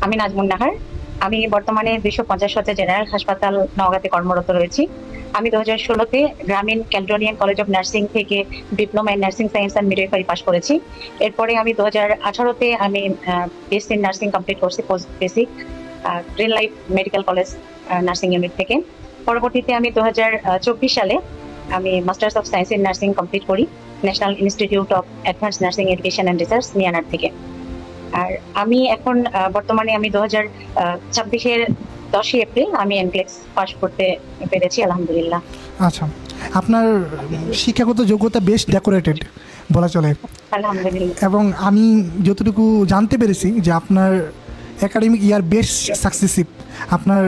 আমি নাজমুন নাহার। আমি বর্তমানে 250 শয্যা জেনারেল হাসপাতাল নওগাঁতে কর্মরত রয়েছি। আমি 2016-তে Grameen Caledonian college of nursing থেকে diploma in nursing science and midwifery পাশ করেছি। এরপরে আমি 2018-তে আমি বিএসসি নার্সিং কমপ্লিট করছি post basic green life medical college nursing unit থেকে। পরবর্তীতে আমি 2024 সালে আমি masters of science in nursing complete করি national institute of advance nursing education and research মিয়ানার থেকে। আর আমি এখন বর্তমানে আমি 2026-এর 10ই এপ্রিল আমি এনক্লেক্স পাস করতে পেরেছি আলহামদুলিল্লাহ। আচ্ছা, আপনার শিক্ষাগত যোগ্যতা বেশ ডেকোরেটেড বলা চলে, আলহামদুলিল্লাহ। এবং আমি যতটুকু জানতে পেরেছি যে আপনার একাডেমিক ইয়ার বেশ সাকসেসিভ। আপনার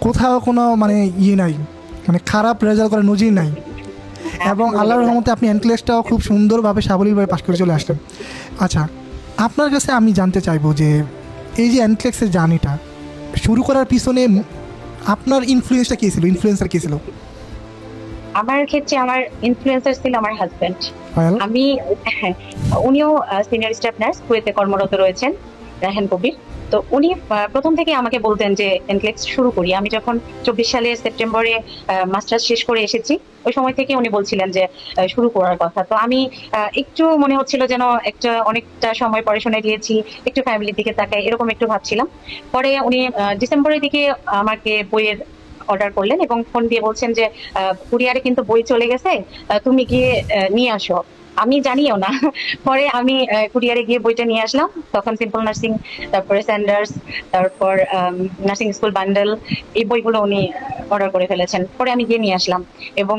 কোথাও কোনো মানে নাই, মানে খারাপ রেজাল্ট করার নজির নাই, এবং আল্লাহর রহমতে আপনি এনক্লেক্সটাও খুব সুন্দরভাবে সাবলীলভাবে পাশ করে চলে আসলেন। আচ্ছা, আপনার কাছে আমি জানতে চাইবো যে এই যে এনক্লেক্সের জার্নিটা শুরু করার পিছনে আপনার ইনফ্লুয়েন্সটা কী ছিল, ইনফ্লুয়েন্সার কী ছিল? আমার ক্ষেত্রে আমার ইনফ্লুয়েন্সার ছিল আমার হাজবেন্ড। Well, আমি উনিও সিনিয়র স্টাফ নার্স কুয়েতে কর্মরত রয়েছেন, রায়হান কবির। তো উনি প্রথম থেকে আমাকে বলতেন যে এনক্লেক্স শুরু করি। আমি যখন 24 সালের সেপ্টেম্বরে মাস্টার্স শেষ করে এসেছি, ওই সময় থেকে উনি বলছিলেন যে শুরু করার কথা। তো আমি একটু মনে হচ্ছিল যেন অনেকটা সময় পড়াশোনায় দিয়েছি, একটু ফ্যামিলির দিকে তাকাই, এরকম একটু ভাবছিলাম। পরে উনি ডিসেম্বরের দিকে আমাকে বইয়ের অর্ডার করলেন এবং ফোন দিয়ে বলছেন যে কুরিয়ারে কিন্তু বই চলে গেছে, তুমি গিয়ে নিয়ে আসো। আমি জানিও না। পরে আমি কুরিয়ারে গিয়ে বইটা নিয়ে আসলাম। তখন সিম্পল নার্সিং, তারপরে স্যান্ডার্স, তারপর নার্সিং স্কুল বান্ডেল, এই বইগুলো উনি অর্ডার করে ফেলেছেন। পরে আমি গিয়ে নিয়ে আসলাম এবং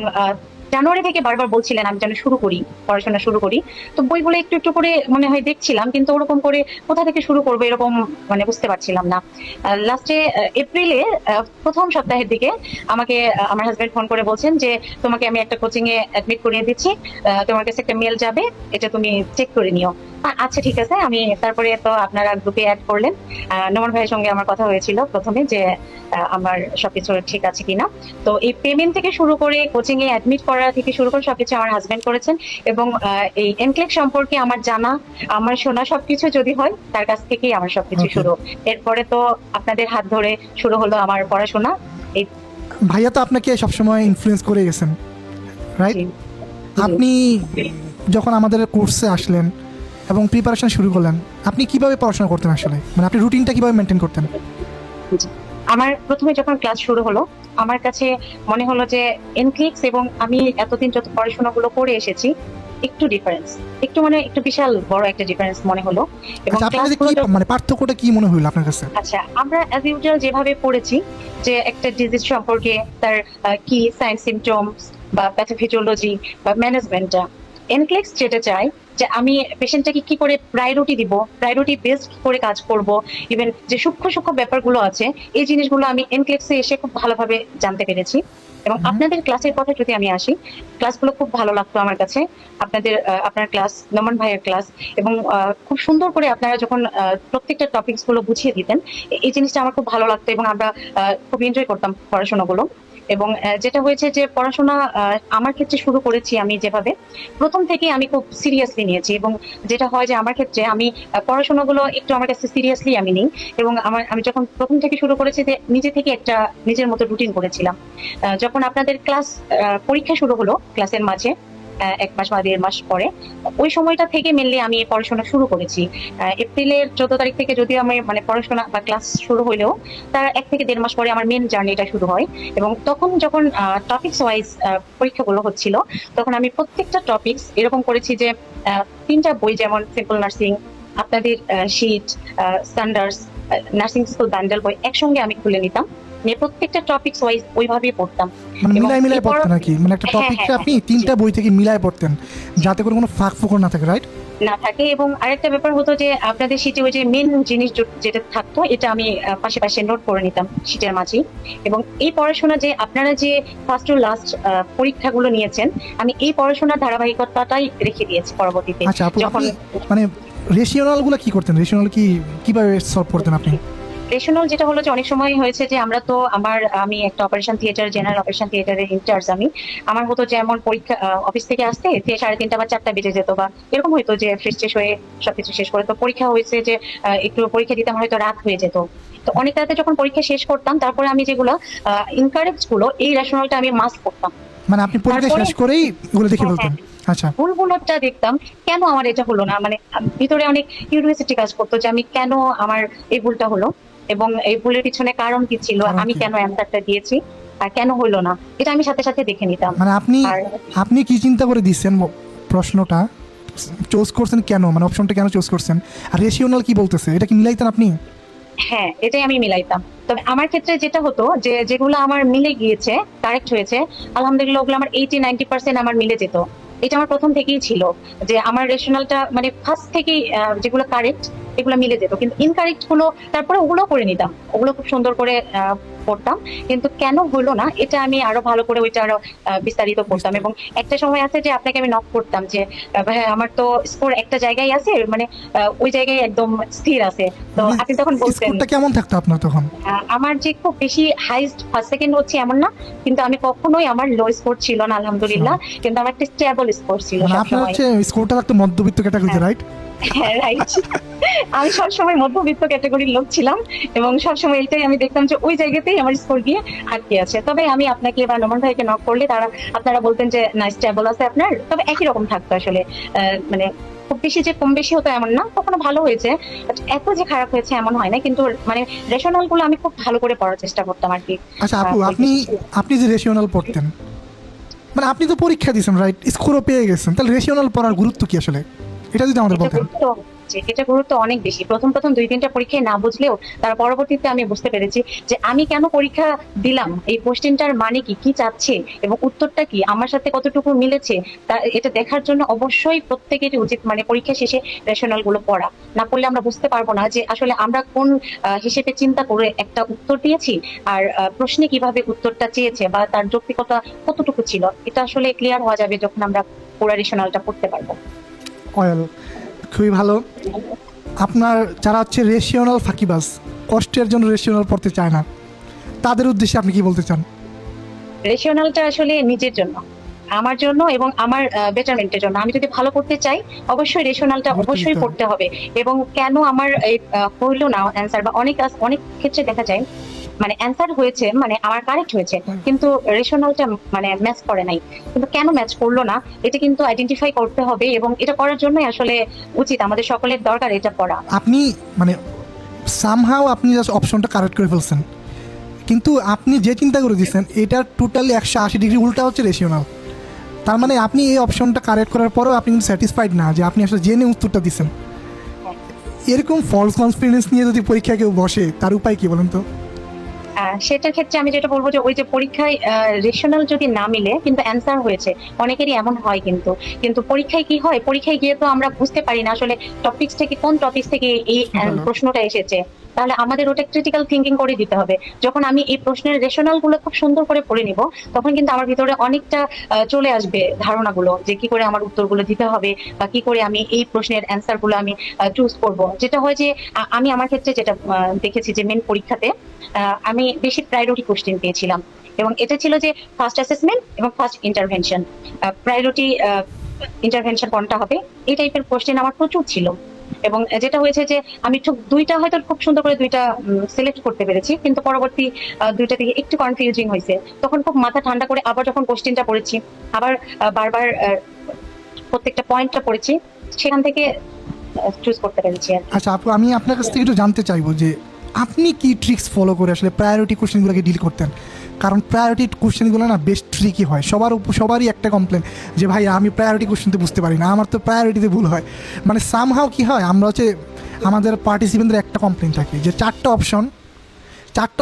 জানুয়ারি থেকে বারবার বলছিলেন আমি যেন শুরু করি, পড়াশোনা শুরু করি। তো বইগুলো একটু একটু করে মনে হয় দেখছিলাম, কিন্তু ওরকম করে কোথা থেকে শুরু করবো এরকম মানে বুঝতে পারছিলাম না। লাস্টে এপ্রিলে প্রথম সপ্তাহের দিকে আমাকে আমার হাজবেন্ড ফোন করে বলছেন যে তোমাকে আমি একটা কোচিং এ অ্যাডমিট করিয়ে দিচ্ছি, তোমার কাছে একটা মেল যাবে, এটা তুমি চেক করে নিও। আচ্ছা ঠিক আছে। আমি তারপরে তো আপনারা গ্রুপে অ্যাড করলেন। নোমান ভাইয়ের সঙ্গে আমার কথা হয়েছিল প্রথমে যে আমার সবকিছু ঠিক আছে কিনা। তো এই পেমেন্ট থেকে শুরু করে কোচিং এ অ্যাডমিট করা থেকে শুরু করে সবকিছু আমার হাজবেন্ড করেছেন। এবং এই এনক্লেক্স সম্পর্কে আমার জানা, আমার শোনা সবকিছু যদি হয় তার কাছ থেকেই আমার সবকিছু Okay. শুরু। এরপরে তো আপনাদের হাত ধরে শুরু হলো আমার পড়াশোনা। এই ভাইয়া তো আপনাকে সবসময় ইনফ্লুয়েন্স করে গেছেন, রাইট? জি, আপনি যখন আমাদের কোর্সে আসলেন এবং প্রিপারেশন শুরু করলেন, আপনি কিভাবে পড়াশোনা করতেন আসলে, মানে আপনি রুটিনটা কিভাবে মেনটেন করতেন? জি। আমার প্রথমে যখন ক্লাস শুরু হলো, আমার কাছে মনে হলো যে এনক্লেক্স এবং আমি এতদিন যত পড়াশোনাগুলো করে এসেছি একটু ডিফারেন্স, একটু মানে একটু বিশাল বড় একটা ডিফারেন্স মনে হলো। এবং আচ্ছা, আপনার কাছে ক্লাসগুলো কি মানে পার্থক্যটা কি মনে হইলো আপনার কাছে? আচ্ছা, আমরা অ্যাজ ইউজুয়াল যেভাবে পড়েছি যে একটা ডিজিজ সম্পর্কে তার কি সাইন সিমটমস বা প্যাথোফিজিওলজি বা ম্যানেজমেন্টটা, এনক্লেক্স যেটা চাই যে আমি পেশেন্টটাকে কি করে প্রায়োরিটি দিব, প্রায়োরিটি বেসড করে কাজ করব। ইভেন যে সূক্ষ্ম সূক্ষ্ম ব্যাপারগুলো আছে এই জিনিসগুলো আমি এনক্লেক্সে এসে খুব ভালোভাবে জানতে পেরেছি। এবং আপনাদের ক্লাসের কথা যদি আমি আসি, ক্লাসগুলো খুব ভালো লাগতো আমার কাছে। আপনার ক্লাস, নমন ভাইয়ের ক্লাস, এবং খুব সুন্দর করে আপনারা যখন প্রত্যেকটা টপিকস গুলো বুঝিয়ে দিতেন, এই জিনিসটা আমার খুব ভালো লাগতো এবং আমরা খুব এনজয় করতাম পড়াশোনাগুলো। এবং যেটা হয়েছে যে পড়াশোনা আমার ক্ষেত্রে শুরু করেছি আমি যেভাবে, প্রথম থেকে আমি খুব সিরিয়াসলি নিয়েছি। এবং যেটা হয় যে আমার ক্ষেত্রে আমি পড়াশোনাগুলো একটু আমার কাছে সিরিয়াসলি আমি নিই। এবং আমি যখন প্রথম থেকে শুরু করেছি যে নিজে থেকে একটা নিজের মতো রুটিন করেছিলাম। যখন আপনাদের ক্লাস পরীক্ষা শুরু হলো ক্লাসের মাঝে 1 মাস বা 1.5 মাস পরে, ওই সময়টা থেকে মেনলি আমি পড়াশোনা শুরু করেছি। এপ্রিলের 14 তারিখ থেকে যদিও আমি মানে পড়াশোনা বা ক্লাস শুরু হইলেও তার 1 থেকে 1.5 মাস পরে আমার মেন জার্নিটা শুরু হয়। এবং তখন যখন টপিকস ওয়াইজ পরীক্ষাগুলো হচ্ছিল, তখন আমি প্রত্যেকটা টপিকস এরকম করেছি যে 3টা বই, যেমন সিম্পল নার্সিং, আপনাদের sheet, standards, nursing school bundle বই একসঙ্গে আমি খুলে নিতাম, নিয়ে প্রত্যেকটা টপিকস ওয়াইজ ওইভাবেই পড়তাম। মানে এবং মিলাই মিলাই এরপর- পড়তেন নাকি, মানে একটা হ্যাঁ, টপিকটা হ্যাঁ, আপনি হ্যাঁ, 3টা বই থেকে মিলাই পড়তেন যাতে করে কোনো ফাঁক ফোকর না থাকে, রাইট? না থাকে। এবং আরেকটা ব্যাপার হতো যে আপনাদের শীটে ওই যে মেন জিনিস যেটা থাকতো এটা আমি পাশে পাশে নোট করে নিতাম শীটের মাঝেই। এবং এই পড়াশোনা যে আপনারা যে ফার্স্ট টু লাস্ট পরীক্ষাগুলো নিয়েছেন, আমি এই পড়াশোনার ধারাবাহিকতাটাই রেখে দিয়েছি পরবর্তীতে। আচ্ছা আপু, যখন আপনি মানে রেশিওনালগুলো কি করতেন? রেশিওনাল কিভাবে সলভ করতেন আপনি? রেশনাল যেটা হলো যে অনেক সময় হয়েছে যে আমি একটা অপারেশন থিয়েটার, জেনারেল অপারেশন থিয়েটারের ইনচার্জ। আমার হতো যেমন পরীক্ষা অফিস থেকে আসতে 3:30 বা 4টা বেজে যেত, বা এরকম হয়তো যে ফ্রেশ ট্রেশ হয়ে সবকিছু শেষ করে তো পরীক্ষা হয়েছে যে একটু পরীক্ষা দিতে আমার হয়তো রাত হয়ে যেত। তো অনেক রাতে যখন পরীক্ষা শেষ করতাম, তারপরে আমি যেগুলো ইনকারেক্ট গুলো এই রেশনালটা আমি মাস করতাম। মানে আপনি পরীক্ষা তারপরে শেষ করেই এগুলো দেখে হ্যাঁ, ফেলতেন? আচ্ছা। ভুলগুলোটা দেখতাম, কেন আমার এটা হলো না, মানে ভিতরে অনেক কিউরিওসিটি কাজ করতো যে আমি কেন আমার এই ভুলটা হলো, এবং এই ভুলের পিছনে কারণ কি ছিল, কারণ আমি কি? কেন অ্যান্সারটা দিয়েছি আর কেন হলো না, এটা আমি সাথে সাথে দেখে নিতাম। মানে আপনি আর আপনি কি চিন্তা করে দিচ্ছেন প্রশ্নটা চুজ করছেন কেন, মানে অপশনটা কেন চুজ করছেন, আর রেশিওনাল কি বলতেছে এটা কি মিলাইতেন আপনি? হ্যাঁ, এটাই আমি মিলাইতাম। তবে আমার ক্ষেত্রে যেটা হতো যে যেগুলো আমার মিলে গিয়েছে, কারেক্ট হয়েছে, আলহামদুলিল্লাহ ওগুলো আমার 80-90% আমার মিলে যেত। এটা আমার প্রথম থেকেই ছিল যে আমার রেশনালটা মানে ফার্স্ট থেকেই যেগুলো কারেক্ট এগুলো মিলে যেত, কিন্তু ইনকারেক্ট গুলো তারপরে ওগুলো করে নিতাম, ওগুলো খুব সুন্দর করে পড়তাম। কিন্তু কেন হলো না এটা আমি আরো ভালো করে ওইটা আরো বিস্তারিত পড়তাম। এবং একটা সময় আছে যে আপনাকে আমি নক করতাম যে ভাই আমার তো স্কোর একটা জায়গায় আছে, মানে ওই জায়গায় একদম স্থির আছে। তো আপনি তখন বলতেন স্কোরটা কেমন থাকতো আপনার তখন? আমার যে খুব বেশি হাইস্ট ফার্স্ট সেকেন্ড হচ্ছে এমন না, কিন্তু আমি কখনোই আমার লো স্কোর ছিল না আলহামদুলিল্লাহ, কিন্তু আমার একটা স্টেবল স্কোর ছিল মানে আপনার সবসময়। হচ্ছে স্কোরটা থাকতো মধ্যবিত্ত ক্যাটাগরিতে, রাইট? হ্যাঁ, রাইট। আমি সবসময় মধ্যবিত্ত ক্যাটাগরির লোক ছিলাম, এবং সবসময় এটাই আমি দেখতাম যে ওই জায়গাতেই আমার স্কোর গিয়ে আটকে আছে। তবে আমি আপনাকে বা নোমান ভাইকে নক করলে আপনারা বলতেন যে না, স্টেবল আছে আপনার, তবে একই রকম থাকতো আসলে। মানে খুব বেশি যে কম বেশি হতো এমন না, কখনো ভালো হয়েছে, but এত যে খারাপ হয়েছে এমন হয় না। কিন্তু মানে রেশনাল গুলো আমি খুব ভালো করে পড়ার চেষ্টা করতাম আর কি। আচ্ছা আপু, আপনি যে রেশিওনাল পড়তেন, মানে আপনি তো পরীক্ষা দিয়েছেন, রাইট? স্কোরও পেয়ে গেছেন, তাহলে রেশিওনাল পড়ার গুরুত্ব কি আসলে, এটা যদি আমাদের এটা বলতেন। গুরুত্ব এটা গুরুত্ব অনেক বেশি। প্রথম প্রথম 2-3টা পরীক্ষায় না বুঝলেও তার পরবর্তীতে আমি বুঝতে পেরেছি যে আমি কেন পরীক্ষা দিলাম, এই কোশ্চেনটার মানে কি, কি চাচ্ছে এবং উত্তরটা কি, আমার সাথে কতটুকু মিলেছে, এটা দেখার জন্য অবশ্যই প্রত্যেকেরই উচিত মানে পরীক্ষা শেষে রেশনাল গুলো পড়া। না পড়লে আমরা বুঝতে পারবো না যে আসলে আমরা কোন হিসেবে চিন্তা করে একটা উত্তর দিয়েছি, আর প্রশ্নে কিভাবে উত্তরটা চেয়েছে বা তার যৌক্তিকতা কতটুকু ছিল। এটা আসলে ক্লিয়ার হওয়া যাবে যখন আমরা পুরো রেশনালটা পড়তে পারবো। অয়েল, খুবই ভালো। আপনার যারা হচ্ছে রেশিওনাল ফাঁকিবাজ, কষ্টের জন্য রেশিওনাল পড়তে চায় না, তাদের উদ্দেশ্যে আপনি কি বলতে চান? রেশনালটা আসলে নিজের জন্য, আমার জন্য এবং আমার বেটারমেন্টের জন্য। আমি যদি ভালো করতে চাই অবশ্যই রেশনালটা গুরুত্ব অবশ্যই দিতে হবে। পড়তে হবে। এবং কেন আমার এই হইলো না অ্যান্সার, বা অনেক ক্ষেত্রে দেখা যায় মানে অ্যান্সার হয়েছে, মানে আমার কারেক্ট হয়েছে, কিন্তু রেশনালটা মানে ম্যাচ করে নাই। কিন্তু কেন ম্যাচ করলো না এটা কিন্তু আইডেন্টিফাই করতে হবে, এবং এটা করার জন্যই আসলে উচিত, আমাদের সকলের দরকার এটা পড়া। আপনি মানে সামহাও আপনি জাস্ট অপশনটা কারেক্ট করে ফেলছেন, কিন্তু আপনি যে চিন্তা করে দিচ্ছেন এটা টোটালি 180 ডিগ্রি উল্টা হচ্ছে রেশিওনাল। তার মানে আপনি এই অপশনটা কারেক্ট করার পরেও আপনি কিন্তু স্যাটিসফাইড না যে আপনি আসলে জেনে উত্তরটা দিচ্ছেন। এরকম ফলস কনফিডেন্স নিয়ে যদি পরীক্ষা কেউ বসে, তার উপায় কি বলেন তো? সেটার ক্ষেত্রে আমি যেটা বলবো যে ওই যে পরীক্ষায় রেশনাল যদি না মিলে কিন্তু অ্যান্সার হয়েছে, অনেকেরই এমন হয়। কিন্তু পরীক্ষায় কি হয়, পরীক্ষায় গিয়ে তো আমরা বুঝতে পারি না আসলে কোন টপিক্স থেকে এই প্রশ্নটা এসেছে। তাহলে আমাদের ওটা ক্রিটিক্যাল থিঙ্কিং করে দিতে হবে। যখন আমি এই প্রশ্নের রেশনাল গুলো খুব সুন্দর করে পড়ে নিব, তখন কিন্তু আমার ভিতরে অনেকটা চলে আসবে ধারণাগুলো যে কি করে আমার উত্তরগুলো দিতে হবে, বা কি করে আমি এই প্রশ্নের অ্যান্সার গুলো আমি চুজ করব। যেটা হয় যে আমি আমার ক্ষেত্রে যেটা দেখেছি যে মেন পরীক্ষাতে আমি বেশি প্রায়োরিটি কোশ্চেন পেয়েছিলাম, এবং এটা ছিল যে ফার্স্ট অ্যাসেসমেন্ট এবং ফার্স্ট ইন্টারভেনশন। প্রায়োরিটি ইন্টারভেনশন কোনটা হবে এই টাইপের কোশ্চেন আমার প্রচুর ছিল। এবং যেটা হয়েছে যে আমি ঠিক দুইটা হয়তো খুব সুন্দর করে দুইটা সিলেক্ট করতে পেরেছি, কিন্তু পরবর্তী দুইটা থেকে একটু কনফিউজিং হয়েছে। তখন খুব মাথা ঠান্ডা করে আবার যখন কোশ্চেনটা পড়েছি, আবার বারবার প্রত্যেকটা পয়েন্টটা পড়েছি, সেখান থেকে চুজ করতে পেরেছি আর কি। আচ্ছা আপু, আমি আপনার কাছ থেকে একটু জানতে চাইবো যে আপনি কি ট্রিক্স ফলো করে আসলে প্রায়োরিটি কোশ্চেনগুলোকে ডিল করতেন? কারণ প্রায়োরিটি কোশ্চেনগুলো না বেশ ট্রিকি হয়। সবারই একটা কমপ্লেন যে ভাই আমি প্রায়োরিটি কোশ্চেনতে বুঝতে পারি না, আমার তো প্রায়োরিটিতে ভুল হয়। মানে সামহাও কি হয়, আমরা হচ্ছে আমাদের পার্টিসিপেন্টদের একটা কমপ্লেন থাকে যে চারটা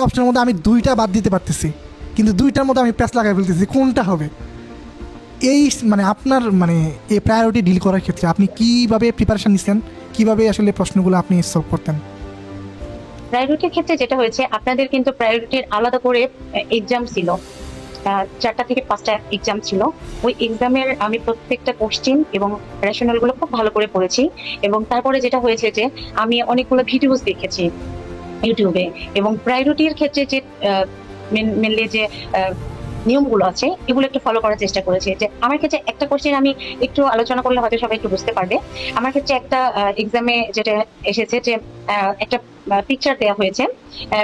অপশনের মধ্যে আমি দুইটা বাদ দিতে পারতেছি, কিন্তু দুইটার মধ্যে আমি প্যাচ লাগাই ফেলতেছি, কোনটা হবে? এই মানে আপনার মানে এই প্রায়োরিটি ডিল করার ক্ষেত্রে আপনি কীভাবে প্রিপারেশন নিচ্ছেন, কীভাবে আসলে প্রশ্নগুলো আপনি সলভ করতেন? প্রায়োরিটির ক্ষেত্রে যেটা হয়েছে, আপনাদের কিন্তু প্রায়োরিটির আলাদা করে এক্সাম ছিল, 4টা থেকে 5টা এক্সাম ছিল। ওই এক্সামের আমি প্রত্যেকটা কোশ্চেন এবং রেশনাল গুলো খুব ভালো করে পড়েছি। এবং তারপরে যেটা হয়েছে যে আমি অনেকগুলো ভিডিওস দেখেছি, ইউটিউবে। এবং প্রায়োরিটির ক্ষেত্রে যে মেনলি যে নিয়মগুলো আছে এগুলো একটু ফলো করার চেষ্টা করেছি। যে আমার ক্ষেত্রে একটা কোশ্চেন আমি একটু আলোচনা করলে হয়তো সবাই একটু বুঝতে পারবে। আমার ক্ষেত্রে একটা এক্সামে যেটা এসেছে যে একটা পিকচার দেওয়া হয়েছে,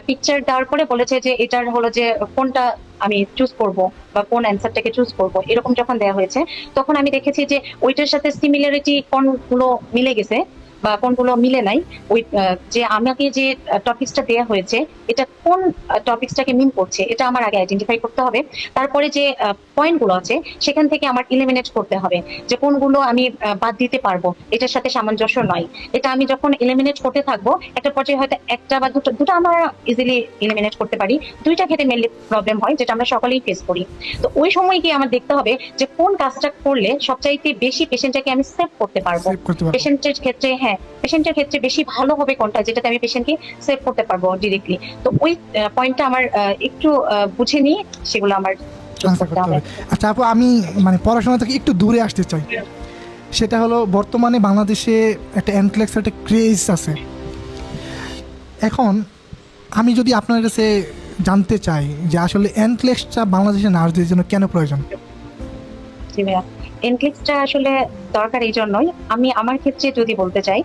পিকচার দেওয়ার পরে বলেছে যে এটার হলো যে কোনটা আমি চুজ করব বা কোন অ্যান্সারটাকে চুজ করব, এরকম যখন দেওয়া হয়েছে তখন আমি দেখেছি যে ওইটার সাথে সিমিলারিটি কোনগুলো মিলে গেছে বা কোনগুলো মিলে নাই। ওই যে আমাকে যে টপিকসটা দেওয়া হয়েছে এটা কোন টপিকসটাকে মিন করছে এটা আমার আগে আইডেন্টিফাই করতে হবে। তারপরে যে পয়েন্টগুলো আছে সেখান থেকে আমার ইলিমিনেট করতে হবে যে কোনগুলো আমি বাদ দিতে পারবো, এটার সাথে সামঞ্জস্য নয়। এটা আমি যখন ইলিমিনেট করতে থাকবো একটা পর্যায়ে হয়তো একটা বা দুটো আমরা ইজিলি ইলিমিনেট করতে পারি, দুইটা ক্ষেত্রে মেনলি প্রবলেম হয় যেটা আমরা সকলেই ফেস করি। তো ওই সময় গিয়ে আমার দেখতে হবে যে কোন কাজটা করলে সবচাইতে বেশি পেশেন্টটাকে আমি সেভ করতে পারবো। Save করতে পারবো। পেশেন্টের ক্ষেত্রে বেশি ভালো হবে কোনটা যেটাতে আমি পেশেন্টকে সেভ করতে পারবো ডিরেক্টলি। তো ওই পয়েন্টটা আমার একটু বুঝে নিয়ে সেগুলো আমার choose আনসার করতে করতে হবে। হবে। আচ্ছা আপু, আমি মানে পড়াশোনা থেকে একটু দূরে আসতে চাই। সেটা হলো বর্তমানে বাংলাদেশে একটা এনক্লেক্সের একটা ক্রেজ আছে। এখন আমি যদি আপনার কাছে জানতে চাই যে আসলে এনক্লেক্সটা বাংলাদেশের নার্সদের জন্য কেন প্রয়োজন? জি ভাইয়া, এনক্লেক্সটা আসলে দরকার এই জন্যই, আমি আমার ক্ষেত্রে যদি বলতে চাই,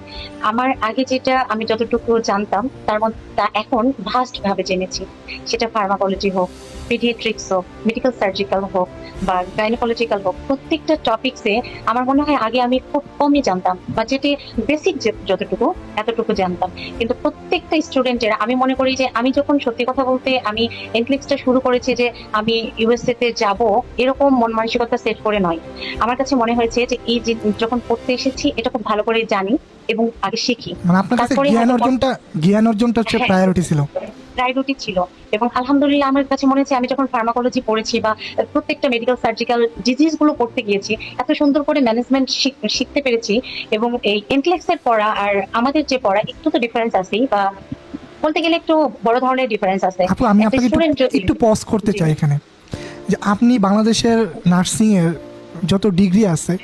আমার আগে যেটা আমি যতটুকু জানতাম তার মধ্যে এখন ভাস্ট ভাবে জেনেছি। সেটা ফার্মাকোলজি হোক, পিডিয়াট্রিক্স হোক, মেডিকেল সার্জিক্যাল হোক বা গাইনোকোলজিক্যাল হোক, প্রত্যেকটা টপিকসে আমার মনে হয় আগে আমি খুব কমই জানতাম বা যেটি বেসিক যতটুকু এতটুকু জানতাম। কিন্তু প্রত্যেকটা স্টুডেন্টের আমি মনে করি যে আমি যখন সত্যি কথা বলতে আমি এনক্লেক্সটা শুরু করেছি যে আমি ইউএসএ তে যাব এরকম মন মানসিকতা সেট করে নয়। আমার কাছে মনে হয়েছে যে এই যে যখন পড়তে এসেছি এটা খুব ভালো করে জানি এবং আগে শিখি, মানে আপনার কাছে তারপরে জ্ঞান অর্জনটা হচ্ছে হ্যাঁ। প্রায়োরিটি ছিল। প্রায়োরিটি ছিল। এবং আলহামদুলিল্লাহ আমার কাছে মনে হচ্ছে আমি যখন ফার্মাকোলজি পড়েছি বা প্রত্যেকটা মেডিকেল সার্জিক্যাল ডিজিজ গুলো পড়তে গিয়েছি এত সুন্দর করে ম্যানেজমেন্ট শিখতে পেরেছি। এবং এই এনক্লেক্স এর পড়া আর আমাদের যে পড়া একটু তো ডিফারেন্স আছেই, বা বলতে গেলে একটু বড় ধরনের ডিফারেন্স আছে। আপু, আমি একটা আপনাকে স্টুডেন্ট একটু পজ করতে চাই এখানে, যে আপনি বাংলাদেশের নার্সিং এর যত ডিগ্রি আছে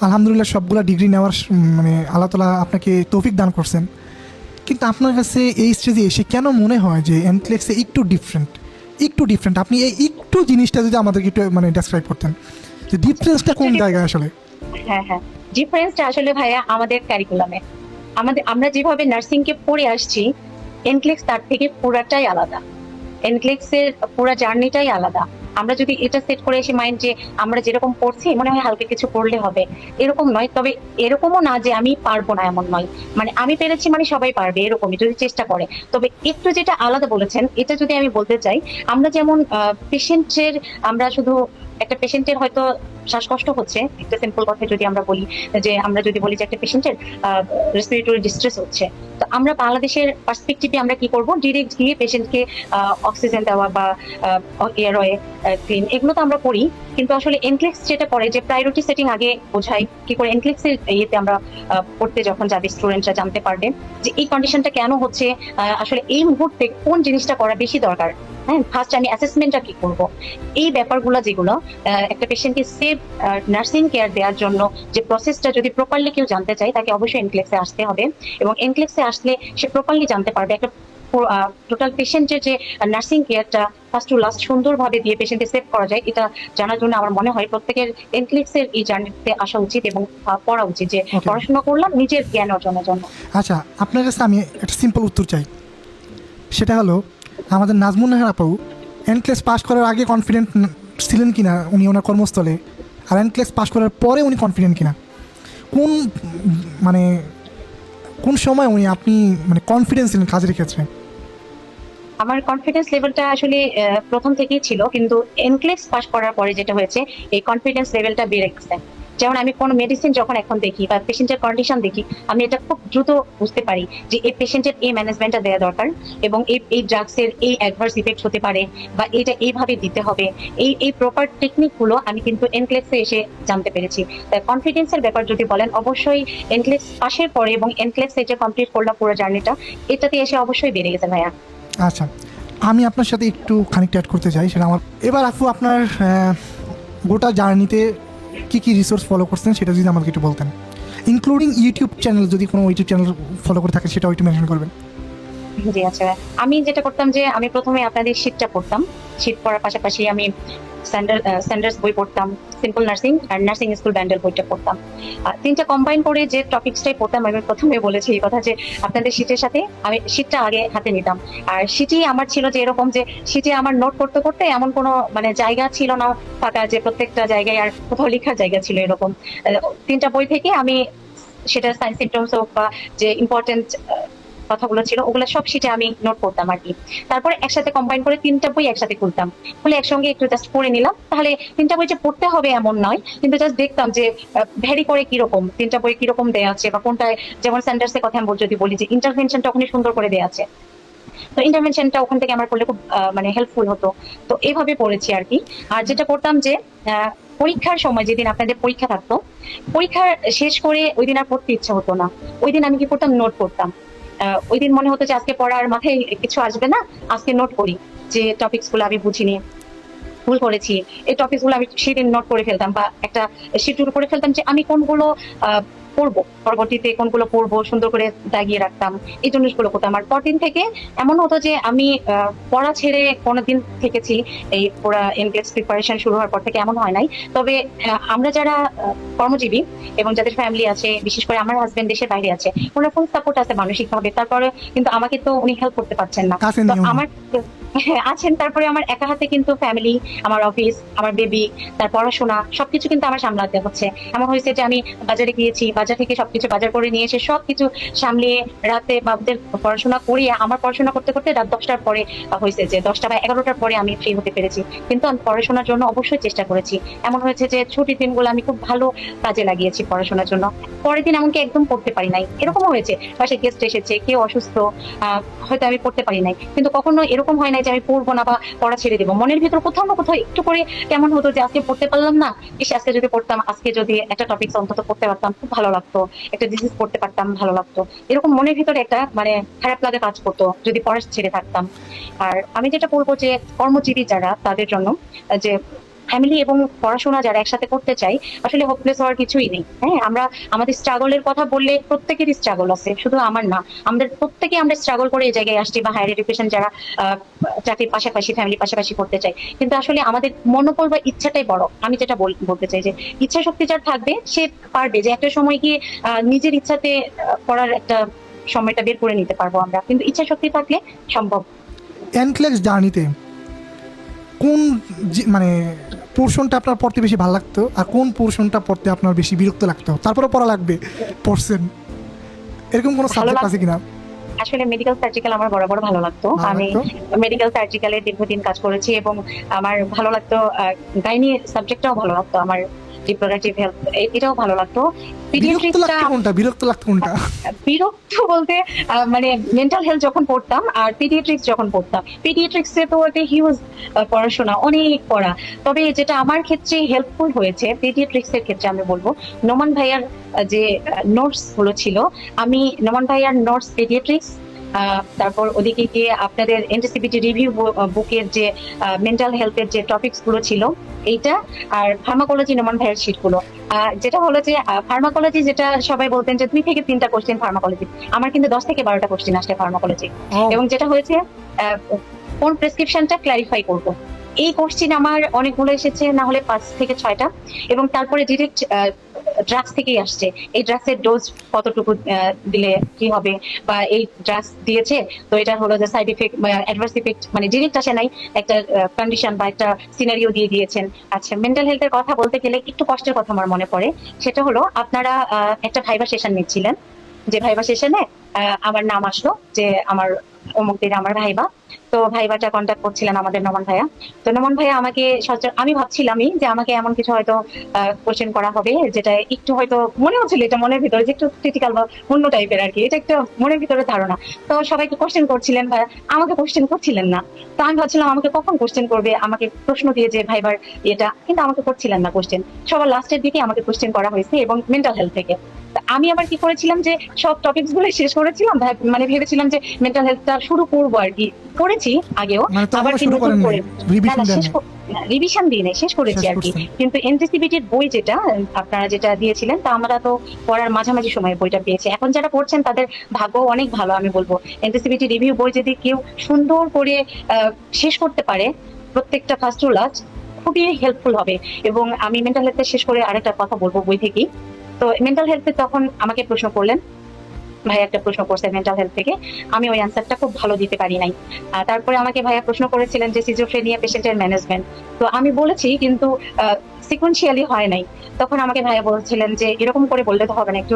আলহামদুলিল্লাহ সবগুলা ডিগ্রি নেওয়ার মানে আল্লাহ তাআলা আপনাকে তৌফিক দান করছেন, কিন্তু আপনার কাছে এই স্টেজে এসে কেন মনে হয় যে এনক্লেক্সে একটু ডিফারেন্ট আপনি এই একটু জিনিসটা যদি আমাদেরকে একটু মানে ডেসক্রাইব করতেন যে ডিফারেন্সটা কোন জায়গায় আসলে? হ্যাঁ, ডিফারেন্সটা আসলে ভাইয়া আমাদের কারিকুলামে, আমরা যেভাবে নার্সিং কে পড়ে আসছি এনক্লেক্স তার থেকে পুরাটাই আলাদা। এনক্লেক্স এর পুরো জার্নিটাই আলাদা। আমরা যদি এটা সেট করে এসে মাইন্ড যে আমরা যেরকম পড়ছি মনে হয় হালকা কিছু পড়লে হবে, এরকম নয়। তবে এরকমও না যে আমি পারবো না, এমন নয়। মানে আমি পেরেছি মানে সবাই পারবে এরকমই যদি চেষ্টা করে। তবে একটু যেটা আলাদা বলেছেন এটা যদি আমি বলতে চাই, আমরা যেমন পেশেন্টের, আমরা শুধু একটা পেশেন্টের হয়তো শ্বাসকষ্ট হচ্ছে, একটা সিম্পল কথা যদি আমরা বলি, যে আমরা যদি বলি যে একটা পেশেন্টের রেসপিরেটরি ডিস্ট্রেস হচ্ছে, তো আমরা বাংলাদেশের পার্সপেক্টিভে আমরা কি করব, ডিরেক্ট গিয়ে পেশেন্টকে অক্সিজেন দেওয়া বা এয়ারওয়ে ক্লিন এগুলো তো আমরা করি। কিন্তু আসলে এনক্লেক্স যেটা করে যে প্রায়োরিটি সেটিং আগে বোঝাই কি করে। এনক্লেক্স এর ইয়েতে আমরা পড়তে যখন যাবে স্টুডেন্টরা জানতে পারবে যে এই কন্ডিশনটা কেন হচ্ছে, আসলে এই মুহূর্তে কোন জিনিসটা করা বেশি দরকার। হ্যাঁ, ফার্স্ট আমি অ্যাসেসমেন্টটা কি করব, এই ব্যাপারগুলো যেগুলো একটা পেশেন্টকে সেফ নার্সিং কেয়ার দেওয়ার জন্য যে প্রসেসটা যদি প্রপারলি কেউ জানতে চায় তাকে অবশ্যই এনক্লেক্সে আসতে হবে। এবং এনক্লেক্সে আসলে সে প্রপারলি জানতে পারবে একটা টোটাল পেশেন্টের যে নার্সিং কেয়ারটা ফার্স্ট টু লাস্ট সুন্দরভাবে দিয়ে পেশেন্টকে সেভ করা যায়, এটা জানার জন্য আমার মনে হয় প্রত্যেকের এনক্লেক্সের এই জার্নিতে আসা উচিত এবং পড়া উচিত, যে পড়াশোনা করলাম নিজের জ্ঞান অর্জনের জন্য। আচ্ছা, আপনার কাছে আমি একটা সিম্পল উত্তর চাই, সেটা হলো আমাদের নাজমুন নাহার আপু এনক্লেক্স পাস করার আগে কনফিডেন্ট ছিলেন কিনা উনি ওনার কর্মস্থলে, আর এনক্লেক্স পাস করার পরে উনি কনফিডেন্ট কিনা, কোন সময় উনি আপনি মানে কনফিডেন্স ছিলেন কাজের ক্ষেত্রে? আমার কনফিডেন্স লেভেলটা আসলে প্রথম থেকেই ছিল, কিন্তু এনক্লেক্স পাস করার পরে যেটা হয়েছে এই কনফিডেন্স লেভেলটা বেড়ে গেছে। যেমন আমি কোনো মেডিসিন যখন এখন দেখি বা পেশেন্টের কন্ডিশন দেখি, আমি এটা খুব দ্রুত বুঝতে পারি যে এই পেশেন্টের এই ম্যানেজমেন্টটা দেওয়া দরকার এবং এই ড্রাগসের এই অ্যাডভার্স ইফেক্ট হতে পারে বা এটা এইভাবে দিতে হবে। এই প্রপার টেকনিকগুলো আমি কিন্তু এনক্লেক্সে এসে জানতে পেরেছি। তাই কনফিডেন্সের ব্যাপার যদি বলেন, অবশ্যই এনক্লেক্স পাশের পরে এবং এনক্লেক্স এটা কমপ্লিট করলাম পুরো জার্নিটা, এটাতে এসে অবশ্যই বেড়ে গেছে ভাইয়া। আচ্ছা, আমি আপনার সাথে একটু খানিকটা অ্যাড করতে চাই, সেটা আমার এবার আপু আপনার গোটা জার্নিতে কী কী রিসোর্স ফলো করছেন সেটা যদি আমাকে একটু বলতেন, ইনক্লুডিং ইউটিউব চ্যানেল, যদি কোনো ইউটিউব চ্যানেল ফলো করে থাকেন সেটাও একটু মেনশন করবেন। জি আচ্ছা, আমি যেটা করতাম যে আমি প্রথমে আপনাদের শীটটা পড়তাম, শীট পড়ার পাশাপাশি আমি স্যান্ডার্স বই পড়তাম, সিম্পল নার্সিং আর নার্সিং স্কুল ব্যান্ডেল বইটা পড়তাম। তিনটা কম্বাইন করে যে টপিকসটাই পড়তাম, আমি প্রথমে বলেছি এই কথা যে আপনাদের শীটের সাথে আমি শীটটা আগে হাতে নিতাম। আর শীটই আমার ছিল যে এরকম যে শীটে আমার নোট করতে করতে এমন কোনো মানে জায়গা ছিল না ফাঁকা যে প্রত্যেকটা জায়গায় আর কোথাও লেখার জায়গা ছিল এরকম। তিনটা বই থেকে আমি সেটা সাইন্স সিমটমস হোক বা যে ইম্পর্টেন্ট কথাগুলো ছিল ওগুলো সব শিটে আমি নোট করতাম আর কি। তারপরে একসাথে কম্বাইন করে তিনটা বই একসাথে খুলতাম, খুলে একসঙ্গে একটু জাস্ট পড়ে নিলাম। তাহলে তিনটা বই যে পড়তে হবে এমন নয়, কিন্তু জাস্ট দেখতাম যে ভ্যারি করে কিরকম তিনটা বই কিরকম দেয়া আছে বা কোনটায়, যেমন স্যান্ডার্সের কথা আমি যদি বলি যে ইন্টারভেনশনটা ওখানে সুন্দর করে দেয়া আছে, তো ইন্টারভেনশনটা ওখান থেকে আমার করলে খুব মানে হেল্পফুল হতো। তো এইভাবে পড়েছি আর কি। আর যেটা করতাম যে পরীক্ষার সময় যেদিন আপনাদের পরীক্ষা থাকতো, পরীক্ষা শেষ করে ওই দিন আর পড়তে ইচ্ছা হতো না, ওই দিন আমি কি করতাম, নোট করতাম। ওই দিন মনে হতো যে আজকে পড়ার মাথায় কিছু আসবে না, আজকে নোট করি যে টপিকস গুলো আমি বুঝিনি, ভুল করেছি, এই টপিকস গুলো আমি সেদিন নোট করে ফেলতাম বা একটা শিট করে ফেলতাম যে আমি কোনগুলো পড়বো, পরবর্তীতে কোনগুলো পড়বো সুন্দর করে দাগিয়ে রাখতাম। এই জিনিসগুলো করতাম। আর পরদিন থেকে এমন হতো যে আমি পড়া ছেড়ে কোনোদিন থেকেছি, এই পুরা এনক্লেক্স প্রিপারেশন শুরু হওয়ার পর থেকে এমন হয় নাই। তবে আমরা যারা কর্মজীবী এবং যাদের ফ্যামিলি আছে, বিশেষ করে আমার হাজবেন্ড দেশের বাইরে আছে, ওনার ফুল সাপোর্ট আছে মানসিক ভাবে, তারপরে কিন্তু আমাকে তো উনি হেল্প করতে পারছেন না। কাছে তো নেই উনি। আমার আছেন, তারপরে আমার একা হাতে কিন্তু ফ্যামিলি, আমার অফিস, আমার বেবি, তার পড়াশোনা সবকিছু কিন্তু আমার সামলাতে হচ্ছে। এমন হয়েছে যে আমি বাজারে গিয়েছি, বাজার থেকে সবকিছু বাজার করে নিয়ে এসে সবকিছু সামলিয়ে রাতে বাবুদের পড়াশোনা করিয়ে আমার পড়াশোনা করতে করতে রাত 10টার পরে হয়েছে যে 10টা বা 11টার পরে আমি ফ্রি হতে পেরেছি। কিন্তু আমি পড়াশোনার জন্য অবশ্যই চেষ্টা করেছি। এমন হয়েছে যে ছুটির দিনগুলো আমি খুব ভালো কাজে লাগিয়েছি পড়াশোনার জন্য। পরের দিন এমনকি একদম পড়তে পারি নাই, এরকমও হয়েছে। পাশে গেস্ট এসেছে, কেউ অসুস্থ, হয়তো আমি পড়তে পারি নাই, কিন্তু কখনো এরকম হয় নাই যে আমি পড়বো না বা পড়া ছেড়ে দেবো। মনের ভিতর কোথাও না কোথাও একটু করে কেমন হতো যে আজকে পড়তে পারলাম না, আজকে যদি পড়তাম, আজকে যদি একটা টপিক অন্তত পড়তে পারতাম খুব ভালো লাগতো, একটা ডিজিজ পড়তে পারতাম ভালো লাগতো, এরকম মনের ভিতরে একটা মানে খারাপ লাগা কাজ করতো যদি পড়া ছেড়ে থাকতাম। আর আমি যেটা বলবো যে কর্মজীবী যারা, তাদের জন্য যে ফ্যামিলি এবং পড়াশোনা যারা একসাথে করতে চাই, আসলে হোপলেস হওয়ার কিছুই নেই। হ্যাঁ, আমরা আমাদের স্ট্রাগলের কথা বললে প্রত্যেকেরই স্ট্রাগল আছে, শুধু আমার না, আমাদের প্রত্যেকে আমরা স্ট্রাগল করে এই জায়গায় আসছি, বা হায়ার এডুকেশন যারা চাকরির পাশাপাশি ফ্যামিলি পাশাপাশি করতে চাই, কিন্তু আসলে আমাদের মনোবল বা ইচ্ছাটাই বড়। আমি যেটা বলতে চাই যে ইচ্ছা শক্তি যার থাকবে সে পারবে যে একটা সময় গিয়ে নিজের ইচ্ছাতে পড়ার একটা সময়টা বের করে নিতে পারবো আমরা, কিন্তু ইচ্ছা শক্তি থাকলে সম্ভব। এনক্লেক্স জার্নিতে কোন মানে পোর্শনটা আপনার পড়তে বেশি ভালো লাগতো, আর কোন পোর্শনটা পড়তে আপনার বেশি বিরক্ত লাগতো? তারপরে পড়া লাগবে, পড়ছেন, এরকম কোনো সাবজেক্ট আছে কিনা? আসলে মেডিকেল সার্জিক্যাল আমার বরাবর ভালো লাগতো। ভালো আমি লাগতো? মেডিকেল সার্জিক্যালে দীর্ঘদিন কাজ করেছি এবং আমার ভালো লাগতো। গাইনি সাবজেক্টটাও ভালো লাগতো আমার, রিপ্রোডাক্টিভ হেলথ এটাও ভালো লাগতো। বিরক্ত পিডিয়াট্রিক্সটা লাগতো কোনটা? বিরক্ত লাগতো কোনটা? বিরক্ত বলতে মানে মেন্টাল হেলথ যখন পড়তাম আর পিডিয়াট্রিক্স যখন পড়তাম, পিডিয়াট্রিক্সে তো একটা হিউজ পড়াশোনা, অনেক পড়া। তবে যেটা আমার ক্ষেত্রে হেল্পফুল হয়েছে পিডিয়াট্রিক্সের ক্ষেত্রে আমি বলবো নোমান ভাইয়ার যে নোটস গুলো ছিল, আমি নোমান ভাইয়ার নোটস পিডিয়াট্রিক্স, তারপর ওদিকে গিয়ে আপনাদের এনটিসিপিটি রিভিউ বুকের যে মেন্টাল হেলথের যে টপিকস গুলো ছিল এইটা, আর ফার্মাকোলজি নোমান ভাইয়ের শিট গুলো। যেটা হলো যে ফার্মাকোলজি, যেটা সবাই বলতেন যে 2 থেকে 3টা কোশ্চেন ফার্মাকোলজি, আমার কিন্তু 10 থেকে 12টা কোশ্চেন আসছে ফার্মাকোলজি। এবং যেটা হয়েছে কোন প্রেসক্রিপশনটা ক্লারিফাই করব, এই কোশ্চেন আমার অনেকগুলো এসেছে, না হলে 5 থেকে 6টা। এবং তারপরে ডিরেক্ট ড্রাগস থেকেই আসছে, এই ড্রাগসের ডোজ কতটুকু দিলে কি হবে, বা এই ড্রাগস দিয়েছে তো এটা হলো যে সাইড ইফেক্ট বা অ্যাডভার্স ইফেক্ট, মানে ডিরেক্ট আসে নাই, একটা কন্ডিশন বা একটা সিনারিও দিয়ে দিয়েছেন। আচ্ছা, মেন্টাল হেলথের কথা বলতে গেলে একটু কষ্টের কথা আমার মনে পড়ে। সেটা হলো আপনারা একটা ভাইবা সেশন নিচ্ছিলেন, যে ভাইবা সেশনে আমার নাম আসলো যে আমার অমুক দিন আমার ভাইবা, তো ভাইবাটা কন্ট্যাক্ট করছিলেন আমাদের নমন ভাইয়া। তো নমন ভাইয়া আমাকে আমি ভাবছিলামই যে আমাকে এমন কিছু হয়তো কোশ্চেন করা হবে যেটা একটু হয়তো মনে হচ্ছিল, এটা মনের ভিতরে যে একটু ক্রিটিক্যাল বা অন্য টাইপের আর কি, এটা একটা মনের ভিতরে ধারণা। তো সবাইকে কোশ্চেন করছিলেন ভাইয়া, আমাকে কোশ্চেন করছিলেন না। তো আমি ভাবছিলাম আমাকে কখন কোশ্চেন করবে, আমাকে প্রশ্ন দিয়ে যে ভাইবার এটা, কিন্তু আমাকে করছিলেন না কোশ্চেন। সবার লাস্টের দিকে আমাকে কোশ্চেন করা হয়েছে এবং মেন্টাল হেলথ থেকে। আমি আবার কি করেছিলাম যে সব টপিকস গুলো শেষ করেছিলাম, মানে ভেবেছিলাম যে মেন্টাল হেলথটা শুরু করবো আর কি, করেছি আগেও, মানে তখনও আবার কি শুরু নতুন করেন নাই, করে রিভিশন না, দেন শেষ নাই? রিভিশন দিই নাই, শেষ করেছি শেষ আর কি। করছেন। কিন্তু এনটিসিবিটির বই যেটা আপনারা যেটা দিয়েছিলেন, তা আমরা তো পড়ার মাঝামাঝি সময়ে বইটা পেয়েছি। এখন যারা পড়ছেন তাদের ভাগ্য অনেক ভালো আমি বলবো। এনটিসিবিটি রিভিউ বই যদি কেউ সুন্দর করে শেষ করতে পারে, প্রত্যেকটা ফার্স্ট টু লাস্ট, খুবই হেল্পফুল হবে। এবং আমি মেন্টাল হেলথে শেষ করে আরেকটা কথা বলবো বই থেকেই। তো মেন্টাল হেলথে তখন আমাকে প্রশ্ন করলেন, ভাই একটা প্রশ্ন করছে মেন্টাল হেলথ থেকে, আমি ওই অ্যান্সারটা খুব ভালো দিতে পারি নাই। তারপরে আমাকে ভাইয়া প্রশ্ন করেছিলেন যে সিজোফ্রেনিয়া পেশেন্টের ম্যানেজমেন্ট, তো আমি বলেছি কিন্তু সিকোয়েন্সিয়ালি হয় নাই। তখন আমাকে ভাইয়া বলছিলেন যে এরকম করে বললে তো হবে না, একটু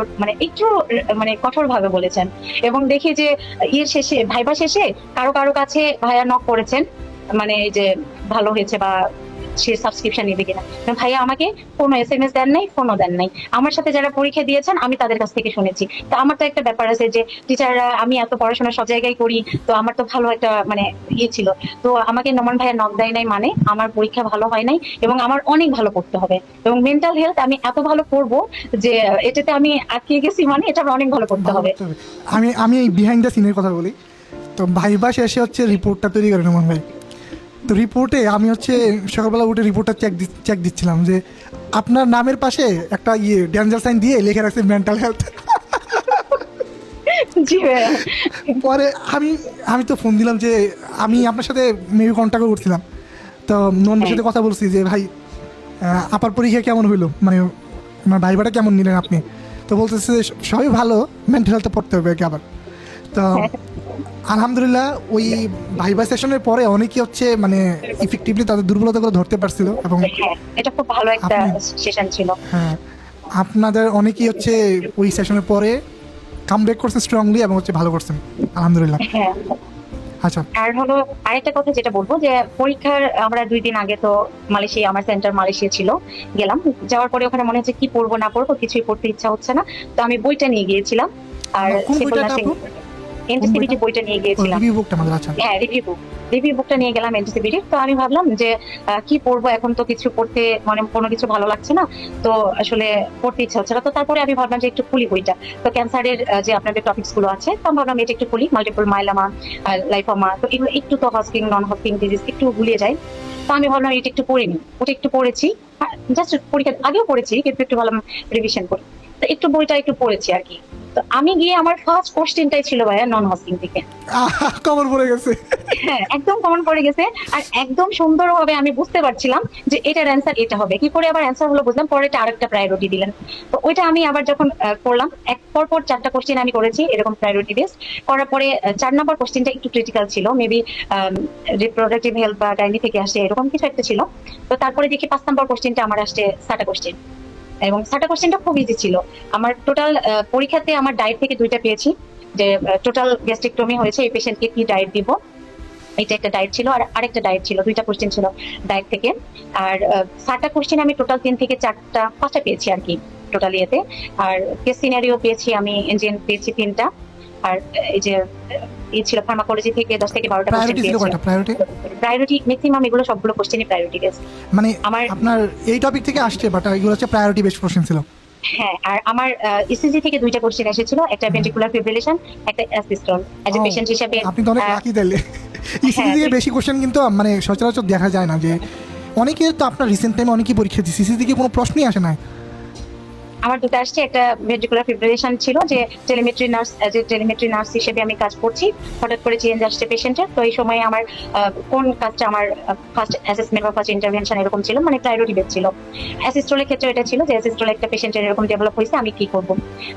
মানে কঠোর ভাবে বলেছেন। এবং দেখি যে ইয়ের শেষে, ভাইবা শেষে কারো কারো কাছে ভাইয়া নক করেছেন, মানে এই যে ভালো হয়েছে বা সে সাবস্ক্রিপশন নেবে কিনা। ভাইয়া আমাকে কোনো এসএমএস দেন নাই, ফোনও দেন নাই। আমার সাথে যারা পরীক্ষা দিয়েছেন আমি তাদের কাছ থেকে শুনেছি। তো আমার তো একটা ব্যাপার আছে যে টিচাররা, আমি এত পড়াশোনা সব জায়গায় করি, তো আমার তো ভালো একটা মানে ইয়ে ছিল। তো আমাকে নমন ভাইয়া নক দেয় নাই মানে আমার পরীক্ষা ভালো হয় নাই, এবং আমার অনেক ভালো করতে হবে। এবং মেন্টাল হেলথ আমি এত ভালো করব যে এটাতে আমি আটকে গেছি, মানে এটা আমার অনেক ভালো করতে হবে। ভালো করতে হবে। আমি এই বিহাইন্ড দ্য সিনের কথা বলি। তো ভাইবা শেষে হচ্ছে রিপোর্টটা তৈরি করে নোমান ভাই। তো রিপোর্টে আমি হচ্ছে সকালবেলা উঠে রিপোর্টটা চেক দিচ্ছিলাম যে আপনার নামের পাশে একটা ডেঞ্জার সাইন দিয়ে লিখে রাখছে মেন্টাল হেলথ। জি ভাইয়া। পরে আমি তো ফোন দিলাম যে আমি আপনার সাথে মেবি কন্ট্যাক্ট করছিলাম। তো নন্দের সাথে কথা বলছি যে ভাই আপার পরীক্ষা কেমন হইলো, মানে আমার ভাইবাটা কেমন নিলেন আপনি। তো বলতেছে যে সবই ভালো, মেন্টাল হেলথে পড়তে হবে কি আবার। তো আলহামদুলিল্লাহ ওই ভাইবা সেশনের পরে অনেকেই হচ্ছে মানে ইফেক্টিভলি তাদের দুর্বলতাগুলো ধরতে পারছিল। এবং হ্যাঁ, এটা খুব ভালো একটা সেশন ছিল। হ্যাঁ, আপনাদের অনেকেই হচ্ছে ওই সেশনের পরে কামব্যাক করছে স্ট্রংলি এবং হচ্ছে ভালো করছেন আলহামদুলিল্লাহ। হ্যাঁ। আচ্ছা, আর হলো আরেকটা কথা যেটা বলবো, যে পরীক্ষার আমরা 2 দিন আগে তো মালয়েশিয়া, আমার সেন্টার মালয়েশিয়া ছিল, গেলাম। যাওয়ার পরে ওখানে মনে হচ্ছে কি পড়বো না পড়বো, কিছুই পড়তে ইচ্ছা হচ্ছে না। তো আমি বইটা নিয়ে গিয়েছিলাম, আর কোন সিম্পল বইটা নার্সিং আপু? এনটিসিবিটি বইটা নিয়ে গিয়েছিলাম। রিভিউ বুকটা আমাদের। আচ্ছা, হ্যাঁ, রিভিউ বুকটা নিয়ে গেলাম এনটিসিবিটির। তো আমি ভাবলাম যে কি পড়বো, এখন তো কিছু পড়তে মানে কোনো কিছু ভালো লাগছে না, তো আসলে পড়তে ইচ্ছা হচ্ছে না। তো তারপরে আমি ভাবলাম যে একটু খুলি বইটা। তো ক্যান্সারের যে আপনাদের টপিকস গুলো আছে, তো আমি ভাবলাম এটা একটু খুলি, মাল্টিপল মাইলোমা, লাইফোমা, তো এগুলো একটু তো হজকিং নন হজকিং ডিজিজ একটু গুলিয়ে যায়। তো আমি ভাবলাম এটা একটু পড়ে নিই, ওটা একটু পড়েছি, জাস্ট পরীক্ষা আগেও পড়েছি কিন্তু একটু ভাবলাম রিভিশন করি। তো একটু বইটা একটু পড়েছি আর কি। তো আমি গিয়ে আমার ফার্স্ট কোশ্চেনটাই ছিল ভাইয়া নন হজকিং থেকে। কবর পড়ে গেছে। হ্যাঁ, একদম কমন পড়ে গেছে। আর একদম সুন্দরভাবে আমি বুঝতে পারছিলাম যে এটার অ্যান্সার এটা হবে। কি করে আবার অ্যান্সার হলো বুঝলাম, পরে এটা আরেকটা প্রায়োরিটি দিলেন। তো ওইটা আমি আবার যখন করলাম, এক পর 4টা কোশ্চেন আমি করেছি এরকম প্রায়োরিটি বেস করার পরে 4 নম্বর কোশ্চেনটা একটু ক্রিটিক্যাল ছিল, মেবি রিপ্রোডাক্টিভ হেলথ বা গাইনি থেকে আসে এরকম কিছু একটা ছিল। তো তারপরে দেখি 5 নম্বর কোশ্চেনটা আমার আসছে সাটা কোশ্চেন, এবং সাটা কোশ্চেনটা খুব ইজি ছিল। আমার টোটাল পরীক্ষাতে আমার ডায়েট থেকে 2টা পেয়েছি, যে টোটাল গ্যাস্ট্রিকটমি হয়েছে, এই পেশেন্টকে কি ডায়েট দিব, এটা একটা ডায়েট ছিল। আর আরেকটা ডায়েট ছিল, 2টা কোশ্চেন ছিল ডায়েট থেকে। আর 7টা কোশ্চেন আমি টোটাল 3 থেকে 5টা পেয়েছি আর কি টোটাল ইয়েতে। আর কেস সিনারিও পেয়েছি আমি, ইঞ্জিন পেয়েছি 3টা। আর এই যে এই ছিল ফার্মাকোলজি থেকে 10 থেকে 12টা কোশ্চেন প্রায়োরিটি ছিল পেয়েছি। কয়টা? প্রায়োরিটি ম্যাক্সিমাম এগুলো সবগুলো কোশ্চেনই প্রায়োরিটি বেস। মানে আমার- আপনার এই টপিক থেকে আসছে, বাট এগুলো হচ্ছে প্রায়োরিটি বেস্ট কোশ্চেন ছিল। হ্যাঁ, আর আমার ইসিজি থেকে 2টা কোশ্চেন এসেছিল, একটা ভেন্ট্রিকুলার ফিব্রিলেশন, একটা অ্যাসিস্টল। অ্যাজ এ ও, পেশেন্ট হিসেবে আপনি তো অনেক লাকি তাইলে। ইসিজি হ্যাঁ, থেকে বেশি কোশ্চেন কিন্তু মানে সচরাচর দেখা যায় না, যে অনেকের তো আপনার রিসেন্ট টাইমে অনেকেই পরীক্ষা দিচ্ছে, ইসিজি থেকে কোনো প্রশ্নই আসে না। আমার 2টা আসছে, একটা ভেন্ট্রিকুলার ফিব্রিলেশন ছিল, যে টেলিমেট্রি নার্স হিসেবে আমি কাজ করছি, হঠাৎ করে চেঞ্জ আসছে পেশেন্টের। তো এই সময় আমার কোন কাজটা আমার ফার্স্ট অ্যাসেসমেন্ট বা ফার্স্ট ইন্টারভেনশন এরকম ছিল, মানে প্রায়োরিটি বেস ছিল। অ্যাসিস্টলের ক্ষেত্রে এটা ছিল যে অ্যাসিস্টলে একটা পেশেন্টের এরকম ডেভেলপ হয়েছে, আমি কি করব।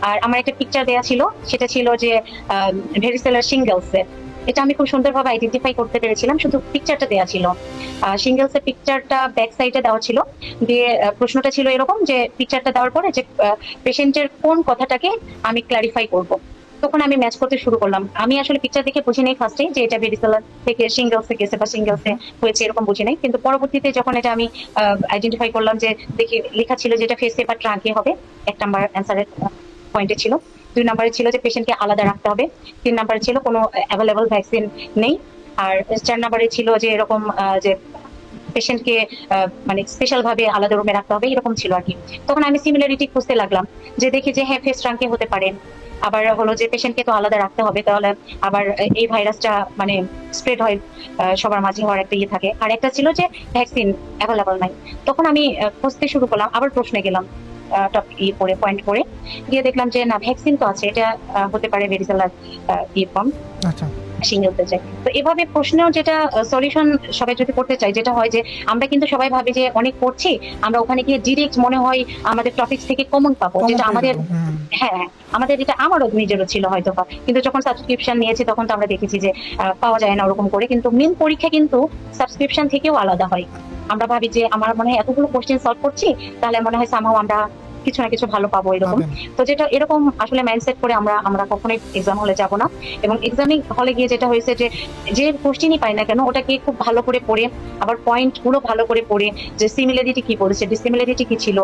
আর আমার একটা পিকচার দেয়া ছিল, সেটা ছিল যে ভেরিসেলার শিঙ্গেলসে, এটা আমি খুব সুন্দরভাবে আইডেন্টিফাই করতে পেরেছিলাম, শুধু পিকচারটা দেওয়া ছিল। সিঙ্গেলসের পিকচারটা ব্যাক সাইডে দেওয়া ছিল, দিয়ে প্রশ্নটা ছিল এরকম যে পিকচারটা দেওয়ার পরে যে পেশেন্টের কোন কথাটাকে আমি ক্লারিফাই করব। তখন আমি ম্যাচ করতে শুরু করলাম। আমি আসলে পিকচার দেখে বুঝি নাই ফার্স্টে যে এটা ভেরিসেলার থেকে সিঙ্গেলসে গেছে বা সিঙ্গেলসে হয়েছে, এরকম বুঝি নাই। কিন্তু পরবর্তীতে যখন এটা আমি আইডেন্টিফাই করলাম, যে দেখি লেখা ছিল যে এটা ফেসে বা ট্রাঙ্কে হবে, 1 নাম্বার অ্যান্সারের পয়েন্টে ছিল। 2 নম্বরে ছিল যে পেশেন্টকে আলাদা রাখতে হবে। 3 নম্বরে ছিল কোনো অ্যাভেলেবল ভ্যাকসিন নেই। আর 4 নম্বরে ছিল যে এরকম যে পেশেন্টকে মানে স্পেশাল ভাবে আলাদা রুমে রাখতে হবে, এরকম ছিল আর কি। তখন আমি সিমিলারিটি খুঁজতে লাগলাম, যে দেখি যে হ্যাঁ ফেস ট্রাঙ্কে হতে পারে, আবার হলো যে পেশেন্টকে তো আলাদা রাখতে হবে, তাহলে আবার এই ভাইরাসটা মানে স্প্রেড হয় সবার মাঝে হওয়ার একটা ইয়ে থাকে। আর একটা ছিল যে ভ্যাকসিন অ্যাভেলেবল নাই। তখন আমি খুঁজতে শুরু করলাম, আবার প্রশ্নে গেলাম, পয়েন্ট করে গিয়ে দেখলাম যে না, ভ্যাকসিন তো আছে, এটা হতে পারে ভেরিসেলার ফর্ম, আচ্ছা, সিঙ্গেলতে চাই। তো এভাবে প্রশ্নেও যেটা সলিউশন সবাই যদি করতে চাই, যেটা হয় যে আমরা কিন্তু সবাই ভাবি যে অনেক পড়ছি, আমরা ওখানে গিয়ে ডিরেক্ট মনে হয় আমাদের টপিক থেকে কমন পাবো, যেটা আমাদের হ্যাঁ আমাদের এটা আমারও নিজেরও ছিল হয়তো বা, কিন্তু যখন সাবস্ক্রিপশন নিয়েছি তখন তো আমরা দেখেছি যে পাওয়া যায় না ওরকম করে। কিন্তু মেন পরীক্ষা কিন্তু সাবস্ক্রিপশন থেকেও আলাদা হয়। আমরা ভাবি যে আমার মনে হয় এতগুলো কোশ্চেন সলভ করছি, তাহলে মনে হয় সামহাও আমরা কিছু না কিছু ভালো পাবো এরকম। তো যেটা এরকম আসলে মাইন্ডসেট করে আমরা কখনোই এক্সাম হলে যাব না। এবং এক্সামিং হলে গিয়ে যেটা হয়েছে যে কোশ্চেনই পাই না কেন, ওটাকে খুব ভালো করে পড়ে, আবার পয়েন্ট গুলো ভালো করে পড়ে, যে সিমিলারিটি কি বলেছে, ডিসিমিলারিটি কি ছিল,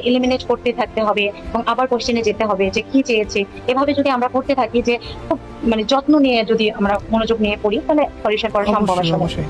এলিমিনেট করতে থাকতে হবে এবং আবার কোশ্চেনে যেতে হবে যে কি চেয়েছে। এভাবে যদি আমরা পড়তে থাকি, যে খুব মানে যত্ন নিয়ে যদি আমরা মনোযোগ নিয়ে পড়ি, তাহলে সলিউশন করা সম্ভব অবশ্যই আসলে। অবশ্যই।